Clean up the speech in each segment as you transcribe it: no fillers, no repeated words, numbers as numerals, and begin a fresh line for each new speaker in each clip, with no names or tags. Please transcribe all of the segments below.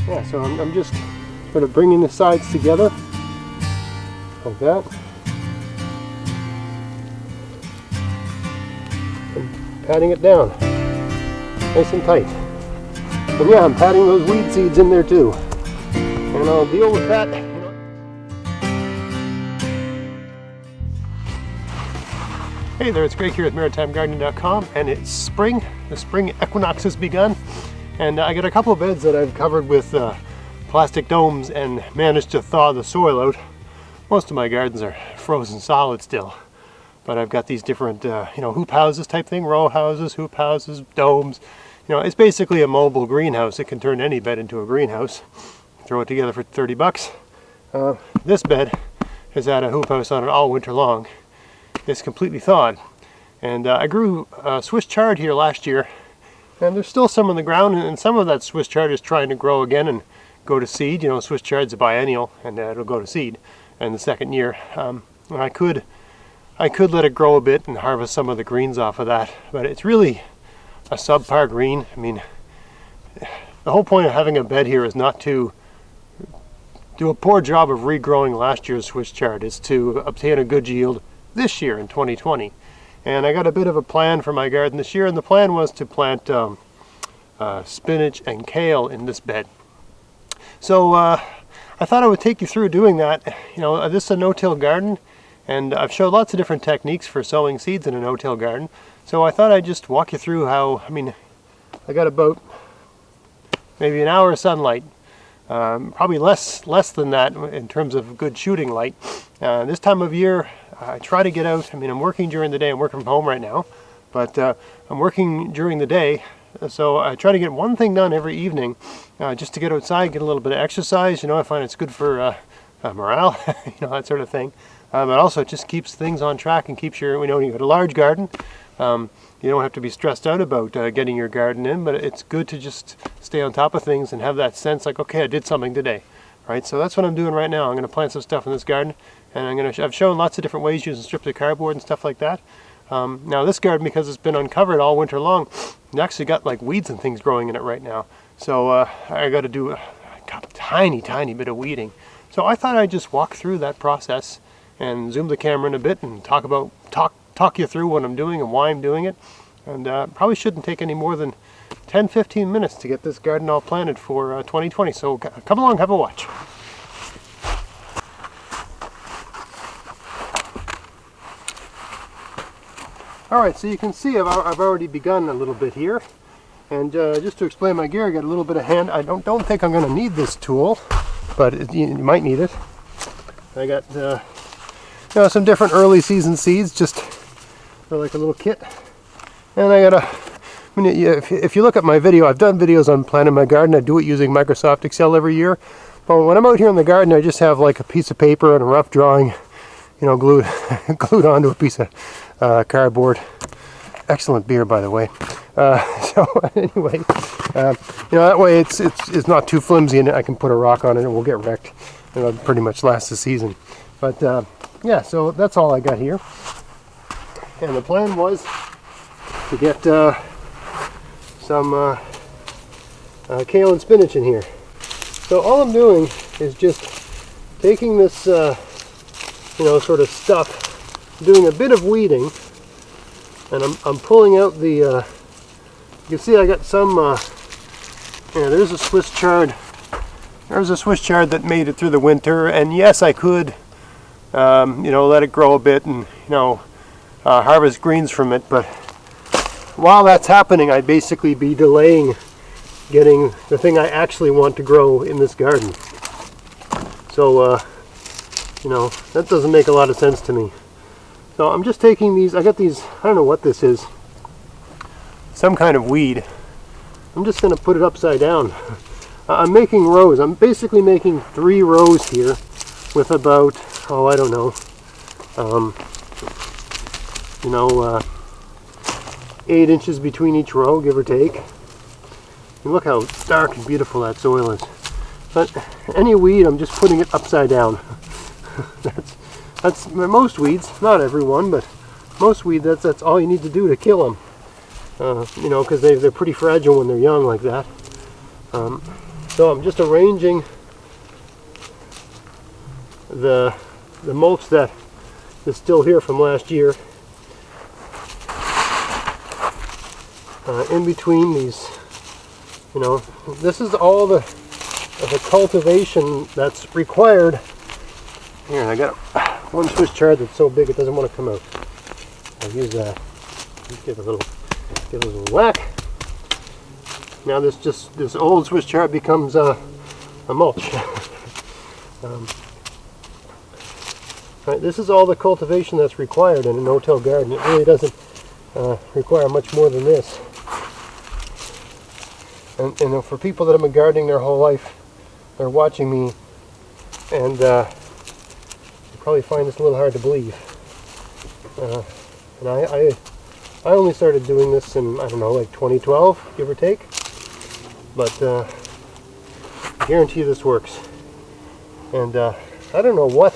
Yeah, so I'm just sort of bringing the sides together like that. And patting it down nice and tight. And yeah, I'm patting those weed seeds in there too. And I'll deal with that. Hey there, it's Greg here at maritimegardening.com, and it's spring. The spring equinox has begun, and I got a couple of beds that I've covered with plastic domes and managed to thaw the soil out. Most of my gardens are frozen solid still, but I've got these different hoop houses type thing, row houses, hoop houses, domes. It's basically a mobile greenhouse. It can turn any bed into a greenhouse. Throw it together for 30 bucks. This bed has had a hoop house on it all winter long. It's completely thawed, and I grew Swiss chard here last year, and there's still some on the ground, and some of that Swiss chard is trying to grow again and go to seed. Swiss chard's a biennial, and it'll go to seed in the second year. And I could let it grow a bit and harvest some of the greens off of that, but it's really a subpar green. I mean, the whole point of having a bed here is not to do a poor job of regrowing last year's Swiss chard. It's to obtain a good yield this year in 2020. And I got a bit of a plan for my garden this year, and the plan was to plant spinach and kale in this bed. So I thought I would take you through doing that. This is a no-till garden, and I've showed lots of different techniques for sowing seeds in a no-till garden. So I thought I'd just walk you through how, I got about maybe an hour of sunlight, probably less than that in terms of good shooting light. This time of year, I try to get out. I'm working during the day. I'm working from home right now, but I'm working during the day, so I try to get one thing done every evening, just to get outside, get a little bit of exercise. I find it's good for morale, that sort of thing. But also it just keeps things on track and keeps your, you've got a large garden. You don't have to be stressed out about getting your garden in, but it's good to just stay on top of things and have that sense like, okay, I did something today. Right, so that's what I'm doing right now. I'm going to plant some stuff in this garden, and I've shown lots of different ways using strips of cardboard and stuff like that. Now this garden, because it's been uncovered all winter long, it actually got like weeds and things growing in it right now. So I got to do a tiny bit of weeding. So I thought I'd just walk through that process and zoom the camera in a bit and talk you through what I'm doing and why I'm doing it. And probably shouldn't take any more than 10-15 minutes to get this garden all planted for 2020. So come along, have a watch. Alright, so you can see I've already begun a little bit here. And just to explain my gear, I got a little bit of hand. I don't think I'm going to need this tool, but you might need it. I got some different early season seeds, just for like a little kit. And I got if you look at my video, I've done videos on planting my garden. I do it using Microsoft Excel every year. But when I'm out here in the garden, I just have like a piece of paper and a rough drawing, glued onto a piece of cardboard. Excellent beer, by the way. So anyway, that way it's not too flimsy, and I can put a rock on it and we'll get wrecked. And it'll pretty much last the season. But yeah, so that's all I got here. And the plan was to get some kale and spinach in here. So all I'm doing is just taking this sort of stuff, doing a bit of weeding, and I'm pulling out the you can see I got some there's a Swiss chard. There's a Swiss chard that made it through the winter, and yes, I could let it grow a bit and harvest greens from it, but while that's happening, I'd basically be delaying getting the thing I actually want to grow in this garden. So, that doesn't make a lot of sense to me. So I'm just taking these, I got these, I don't know what this is, some kind of weed. I'm just going to put it upside down. I'm making rows. I'm basically making 3 rows here with about, 8 inches between each row, give or take. And look how dark and beautiful that soil is. But any weed, I'm just putting it upside down. That's most weeds, not everyone, but most weeds, that's all you need to do to kill them. Because they're pretty fragile when they're young like that. So I'm just arranging the mulch that is still here from last year in between these. You know, this is all the cultivation that's required. Here, I got one Swiss chard that's so big it doesn't want to come out. I'll use that. Give it a little whack. Now this old Swiss chard becomes a mulch. Right, this is all the cultivation that's required in a no-till garden. It really doesn't require much more than this. And you know, for people that have been gardening their whole life, they're watching me, and you probably find this a little hard to believe. And I only started doing this in, I don't know, like 2012, give or take. But I guarantee you this works. And I don't know what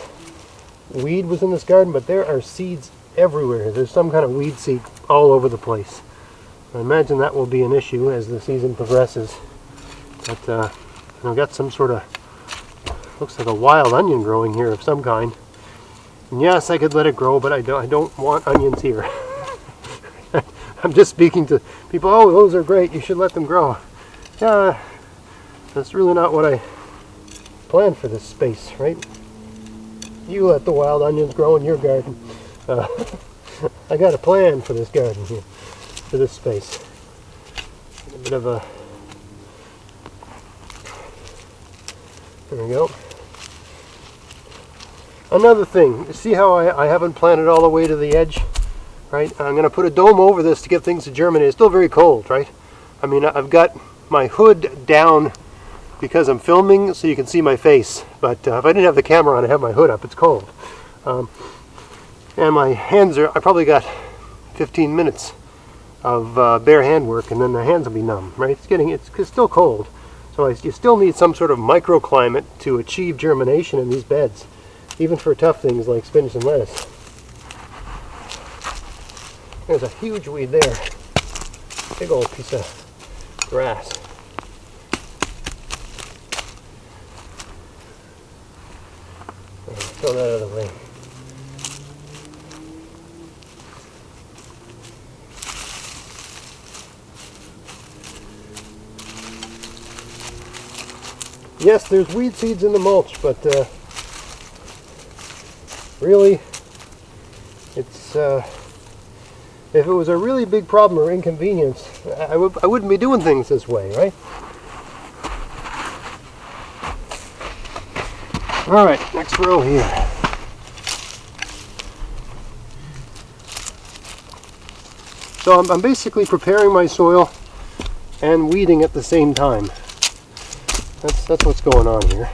weed was in this garden, but there are seeds everywhere. There's some kind of weed seed all over the place. I imagine that will be an issue as the season progresses. But I've got some sort of, looks like a wild onion growing here of some kind. And yes, I could let it grow, but I don't want onions here. I'm just speaking to people, oh, those are great, you should let them grow. Yeah, that's really not what I planned for this space, right? You let the wild onions grow in your garden. I got a plan for this garden here, for this space. A bit of a, there we go. Another thing, you see how I haven't planted all the way to the edge, right? I'm going to put a dome over this to get things to germinate. It's still very cold, right? I mean, I've got my hood down because I'm filming so you can see my face, but if I didn't have the camera on, I'd have my hood up. It's cold. And my hands are, I probably got 15 minutes of bare hand work, and then the hands will be numb, right? It's still cold. So you still need some sort of microclimate to achieve germination in these beds, even for tough things like spinach and lettuce. There's a huge weed there. Big old piece of grass. Throw that out of the way. Yes, there's weed seeds in the mulch, but really, it's if it was a really big problem or inconvenience, I wouldn't be doing things this way, right? All right, next row here. So I'm basically preparing my soil and weeding at the same time. That's what's going on here.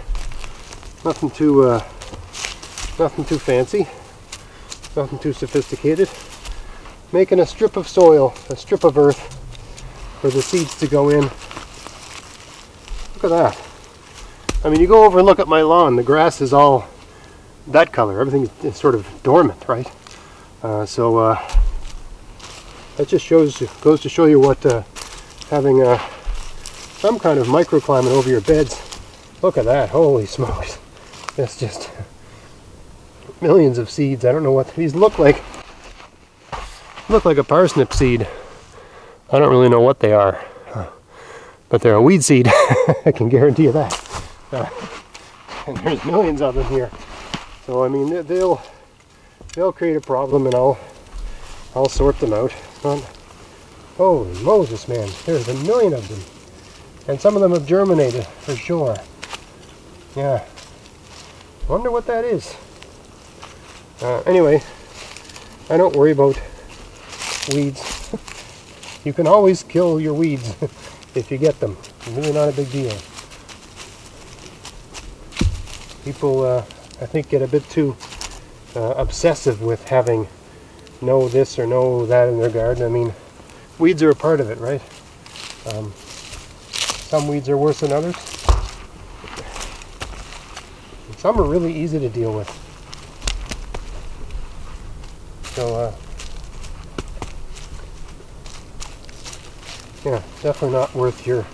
Nothing too fancy, nothing too sophisticated. Making a strip of soil, a strip of earth for the seeds to go in. Look at that. I mean, you go over and look at my lawn, the grass is all that color. Everything is sort of dormant, right? So that just goes to show you what having some kind of microclimate over your beds. Look at that, holy smokes. That's just millions of seeds. I don't know what these look like. Look like a parsnip seed. I don't really know what they are, but they're a weed seed. I can guarantee you that. And there's millions of them here. So I mean, they'll create a problem, and I'll sort them out. But holy Moses, man, there's a million of them, and some of them have germinated for sure. Yeah, wonder what that is. Anyway, I don't worry about weeds. You can always kill your weeds if you get them. It's really not a big deal. People, I think, get a bit too obsessive with having no this or no that in their garden. I mean, weeds are a part of it, right? Some weeds are worse than others. Some are really easy to deal with. So, yeah, definitely not worth your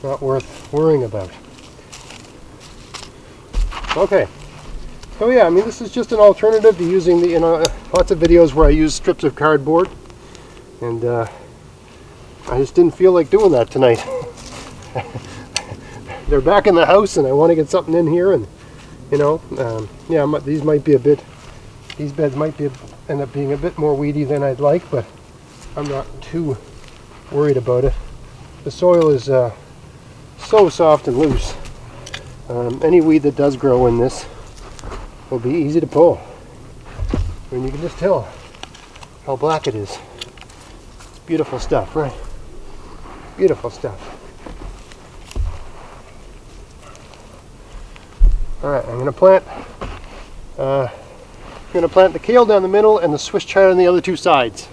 not worth worrying about. Okay, so yeah, I mean, this is just an alternative to using the, lots of videos where I use strips of cardboard, and I just didn't feel like doing that tonight. They're back in the house and I want to get something in here, and yeah, these beds might end up being a bit more weedy than I'd like, but I'm not too worried about it. The soil is so soft and loose. Any weed that does grow in this will be easy to pull. I mean, you can just tell how black it is. Beautiful stuff, right? Beautiful stuff. All right, I'm going to plant the kale down the middle and the Swiss chard on the other two sides.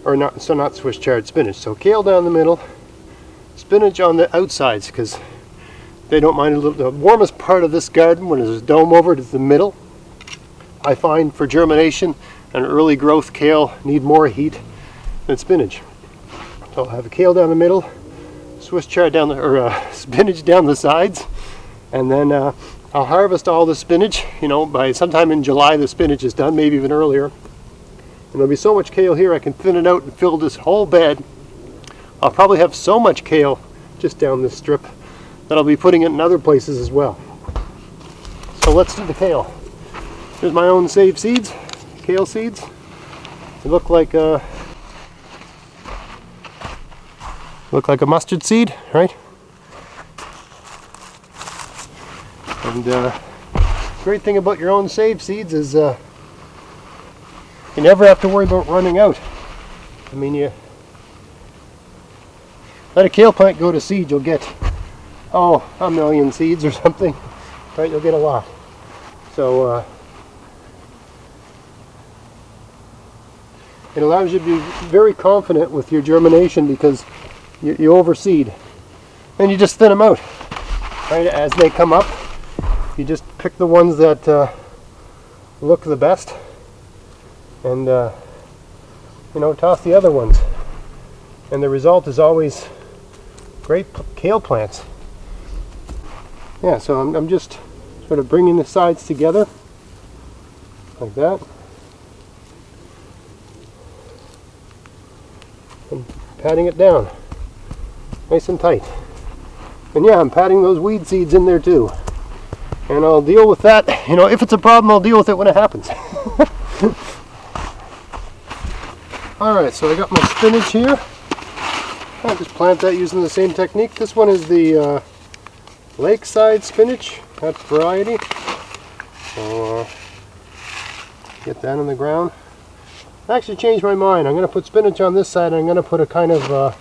Or not Swiss chard, spinach. So kale down the middle, spinach on the outsides, because they don't mind a little. The warmest part of this garden, when there's a dome over it, is the middle. I find for germination and early growth, kale need more heat than spinach. So I'll have a kale down the middle, Swiss chard down spinach down the sides, and then I'll harvest all the spinach. By sometime in July, the spinach is done, maybe even earlier. And there'll be so much kale here I can thin it out and fill this whole bed. I'll probably have so much kale just down this strip that I'll be putting it in other places as well. So let's do the kale. Here's my own saved seeds, kale seeds. They look like a mustard seed, right? And great thing about your own saved seeds is you never have to worry about running out. I mean, you let a kale plant go to seed, you'll get, a million seeds or something, right? You'll get a lot. So it allows you to be very confident with your germination, because you overseed. And you just thin them out, right? As they come up, you just pick the ones that look the best, and toss the other ones, and the result is always great kale plants. Yeah, so I'm just sort of bringing the sides together like that, and patting it down nice and tight. And yeah, I'm patting those weed seeds in there too, and I'll deal with that. If it's a problem, I'll deal with it when it happens. Alright, so I got my spinach here. I'll just plant that using the same technique. This one is the lakeside spinach, that variety. So get that in the ground. I actually changed my mind. I'm going to put spinach on this side, and I'm going to put a kind of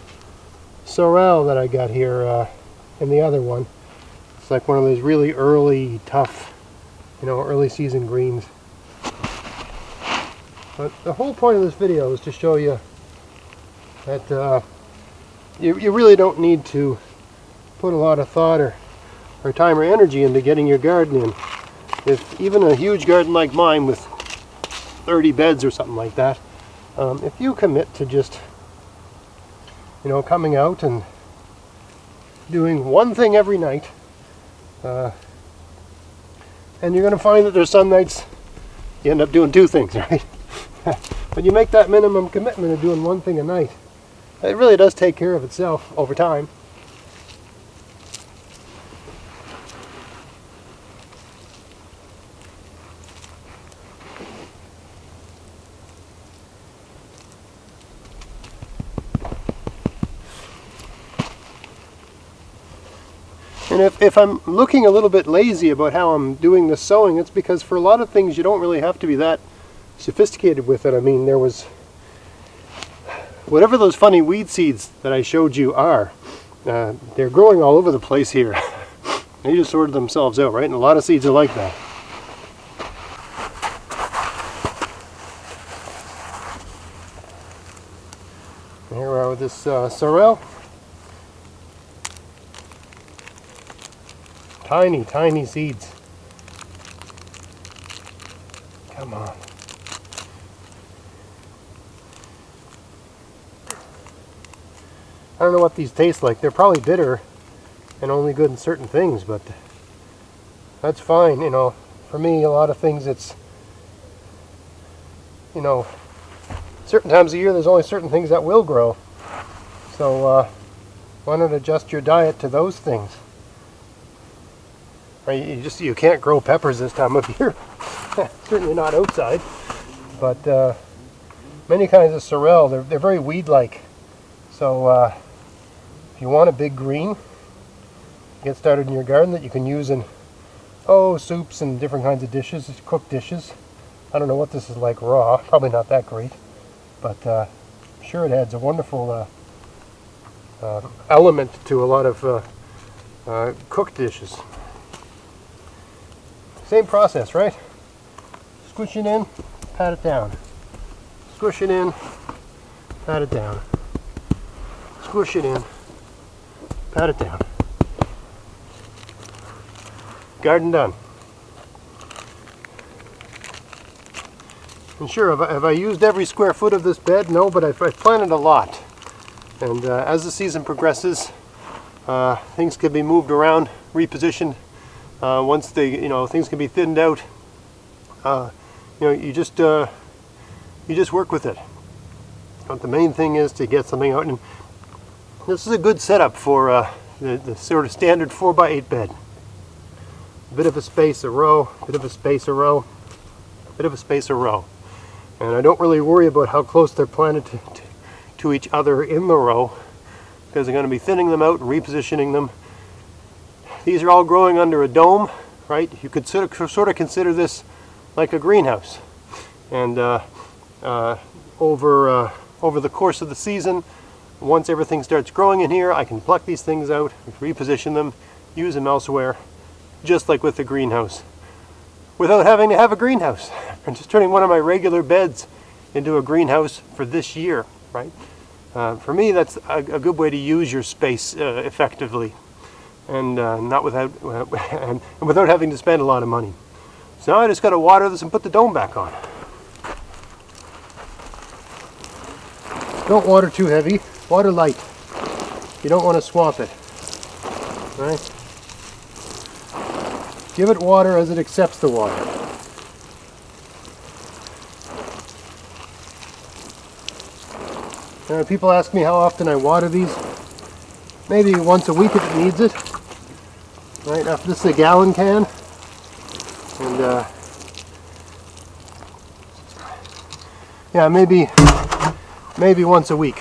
sorrel that I got here in the other one. It's like one of those really early, tough, early season greens. But the whole point of this video is to show you that you really don't need to put a lot of thought or time or energy into getting your garden in. If even a huge garden like mine with 30 beds or something like that, if you commit to just coming out and doing one thing every night, and you're going to find that there's some nights you end up doing two things, right? But you make that minimum commitment of doing one thing a night, it really does take care of itself over time. And if I'm looking a little bit lazy about how I'm doing this sowing, it's because for a lot of things you don't really have to be that sophisticated with it. I mean, there was whatever those funny weed seeds that I showed you are, they're growing all over the place here. They just sorted themselves out, right? And a lot of seeds are like that. And here we are with this sorrel. Tiny, tiny seeds. Come on. I don't know what these taste like. They're probably bitter. and only good in certain things, but that's fine. You know, for me, a lot of things, it's, you know, certain times of year there's only certain things that will grow. So why not adjust your diet to those things? Right? You can't grow peppers this time of year. Certainly not outside. But many kinds of sorrel, they're very weed-like. So if you want a big green, get started in your garden that you can use in soups and different kinds of dishes, cooked dishes. I don't know what this is like raw, probably not that great, but I'm sure it adds a wonderful element to a lot of cooked dishes. Same process, right? Squish it in, pat it down. Squish it in, pat it down. Squish it in, pat it down. Garden done. And sure, have I used every square foot of this bed? No, but I've planted a lot. And as the season progresses, things can be moved around, repositioned. Once things can be thinned out. You just work with it. But the main thing is to get something out. And this is a good setup for the sort of standard 4x8 bed. A bit of a space, a row, bit of a space, a row, bit of a space, a row. And I don't really worry about how close they're planted to each other in the row, because I'm going to be thinning them out and repositioning them. These are all growing under a dome, right? You could sort of consider this like a greenhouse. And over the course of the season, once everything starts growing in here, I can pluck these things out, reposition them, use them elsewhere, just like with the greenhouse, without having to have a greenhouse. I'm just turning one of my regular beds into a greenhouse for this year, right? For me, that's a good way to use your space effectively, and not without having to spend a lot of money. So now I just got to water this and put the dome back on. Don't water too heavy, water light. You don't want to swamp it, right? Give it water as it accepts the water. People ask me how often I water these. Maybe once a week if it needs it. Right, now this is a gallon can. And yeah, maybe once a week.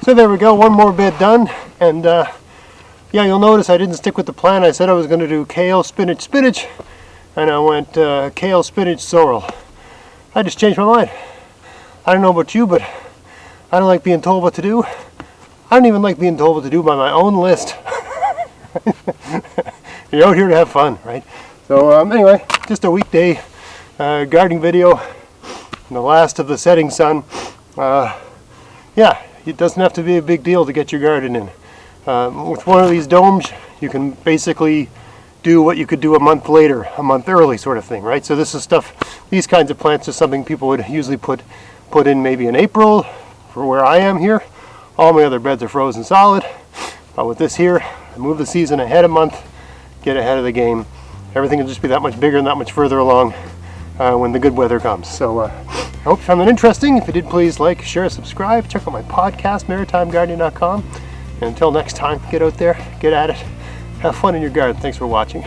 So there we go, one more bed done, and yeah, you'll notice I didn't stick with the plan. I said I was going to do kale, spinach, and I went kale, spinach, sorrel. I just changed my mind. I don't know about you, but I don't like being told what to do. I don't even like being told what to do by my own list. You're out here to have fun, right? So anyway, just a weekday gardening video, the last of the setting sun. Yeah. It doesn't have to be a big deal to get your garden in. With one of these domes, you can basically do what you could do a month later, a month early sort of thing, right? So this is stuff, these kinds of plants are something people would usually put in maybe in April for where I am here. All my other beds are frozen solid. But with this here, I move the season ahead a month, get ahead of the game. Everything will just be that much bigger and that much further along when the good weather comes. So I hope you found that interesting. If you did, please like, share, subscribe. Check out my podcast, maritimegardening.com. And until next time, get out there, get at it, have fun in your garden. Thanks for watching.